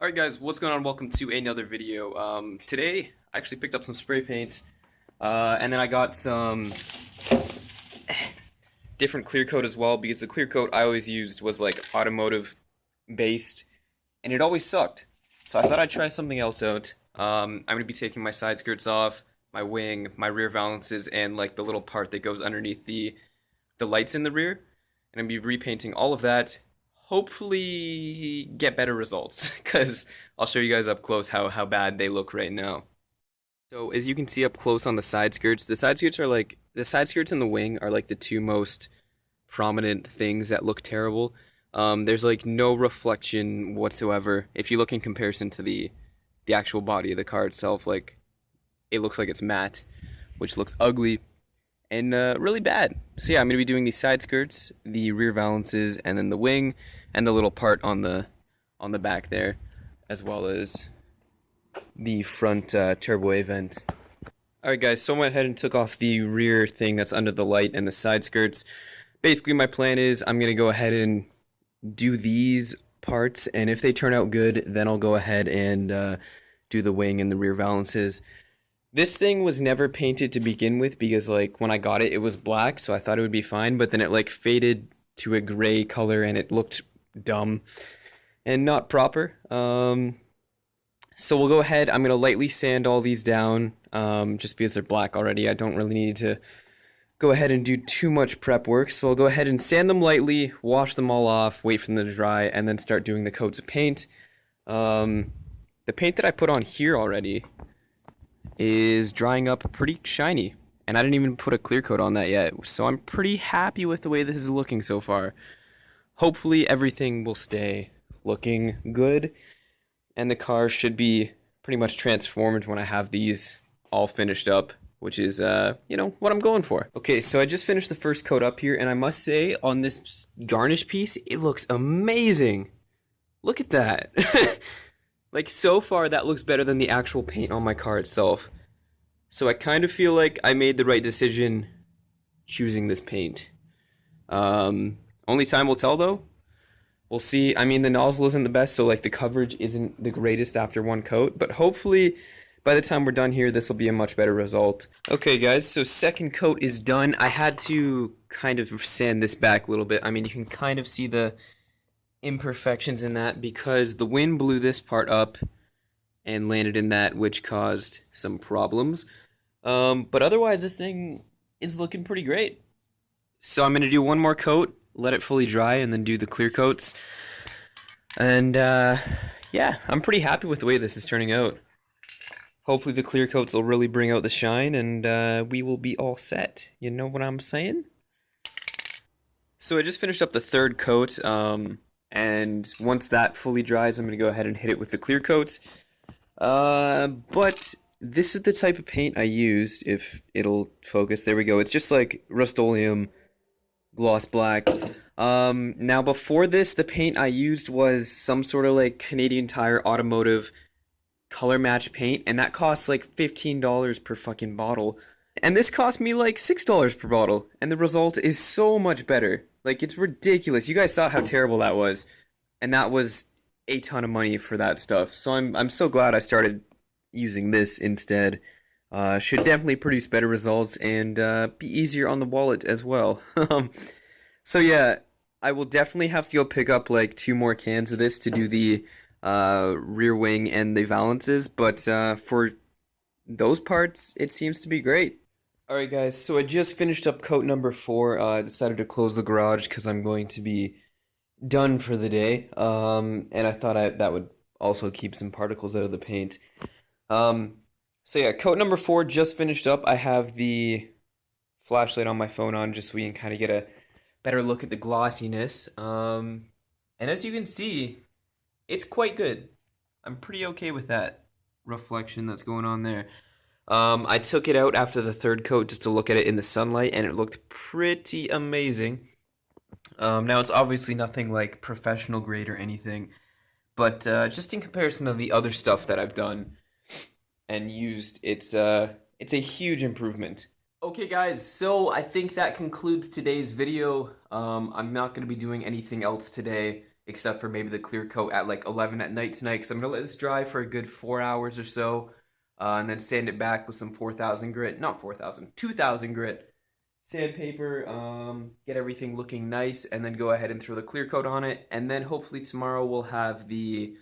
Alright guys, what's going on? Welcome to another video. Today I actually picked up some spray paint, and then I got some different clear coat as well, because the clear coat I always used was like automotive based, and it always sucked. So I thought I'd try something else out. I'm going to be taking my side skirts off, my wing, my rear valances, and like the little part that goes underneath the lights in the rear, and I'm going to be repainting all of that. Hopefully get better results, because I'll show you guys up close how bad they look right now. So as you can see up close on the side skirts and the wing are like the two most prominent things that look terrible. There's like no reflection whatsoever. If you look in comparison to the actual body of the car itself, like it looks like it's matte, which looks ugly and really bad. So yeah, I'm going to be doing the side skirts, the rear valances, and then the wing, and the little part on the back there, as well as the front turbo A vent. Alright guys, so I went ahead and took off the rear thing that's under the light and the side skirts. Basically my plan is I'm going to go ahead and do these parts, and if they turn out good, then I'll go ahead and do the wing and the rear valances. This thing was never painted to begin with, because like when I got it, it was black, so I thought it would be fine, but then it like faded to a gray color and it looked dumb and not proper. So we'll go ahead, I'm going to lightly sand all these down, just because they're black already. I don't really need to go ahead and do too much prep work, so I'll go ahead and sand them lightly, wash them all off, wait for them to dry, and then start doing the coats of paint. The paint that I put on here already is drying up pretty shiny, and I didn't even put a clear coat on that yet, so I'm pretty happy with the way this is looking so far. Hopefully everything will stay looking good, and the car should be pretty much transformed when I have these all finished up, which is, you know, what I'm going for. Okay, so I just finished the first coat up here, and I must say, on this garnish piece, it looks amazing. Look at that. Like, so far, that looks better than the actual paint on my car itself. So I kind of feel like I made the right decision choosing this paint. Only time will tell, though. We'll see. I mean, the nozzle isn't the best, so, like, the coverage isn't the greatest after one coat. But hopefully, by the time we're done here, this will be a much better result. Okay, guys, so second coat is done. I had to kind of sand this back a little bit. I mean, you can kind of see the imperfections in that because the wind blew this part up and landed in that, which caused some problems. But otherwise, this thing is looking pretty great. So I'm going to do one more coat, let it fully dry, and then do the clear coats. And yeah, I'm pretty happy with the way this is turning out. Hopefully the clear coats will really bring out the shine, and we will be all set. You know what I'm saying? So I just finished up the third coat, and once that fully dries, I'm going to go ahead and hit it with the clear coats. But this is the type of paint I used, if it'll focus. There we go. It's just like Rust-Oleum gloss black. Now before this, the paint I used was some sort of like Canadian Tire automotive color match paint, and that costs like $15 per fucking bottle. And this cost me like $6 per bottle, and the result is so much better. Like, it's ridiculous. You guys saw how terrible that was, and that was a ton of money for that stuff. So I'm so glad I started using this instead. Should definitely produce better results and be easier on the wallet as well. So yeah, I will definitely have to go pick up like 2 more cans of this to do the rear wing and the valances, but for those parts, it seems to be great. Alright guys, so I just finished up coat number 4. I decided to close the garage because I'm going to be done for the day. And I thought that would also keep some particles out of the paint. So yeah, coat number 4 just finished up. I have the flashlight on my phone on just so we can kind of get a better look at the glossiness. And as you can see, it's quite good. I'm pretty okay with that reflection that's going on there. I took it out after the third coat just to look at it in the sunlight, and it looked pretty amazing. Now, it's obviously nothing like professional grade or anything, but just in comparison to the other stuff that I've done and used, it's a huge improvement. Okay guys, so I think that concludes today's video. I'm not going to be doing anything else today. except for maybe the clear coat at like 11 at night tonight, because I'm going to let this dry for a good 4 hours or so, and then sand it back with some 4,000 grit, not 4,000, 2,000 grit sandpaper, get everything looking nice, and then go ahead and throw the clear coat on it, and then hopefully tomorrow we'll have the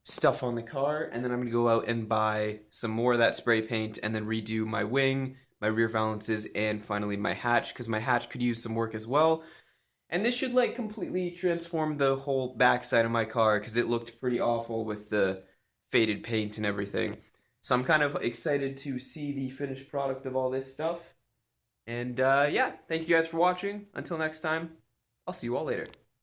stuff on the car, and then I'm going to go out and buy some more of that spray paint, and then redo my wing, my rear valances, and finally my hatch, because my hatch could use some work as well. And this should like completely transform the whole backside of my car, because it looked pretty awful with the faded paint and everything. So I'm kind of excited to see the finished product of all this stuff. And yeah, thank you guys for watching. Until next time, I'll see you all later.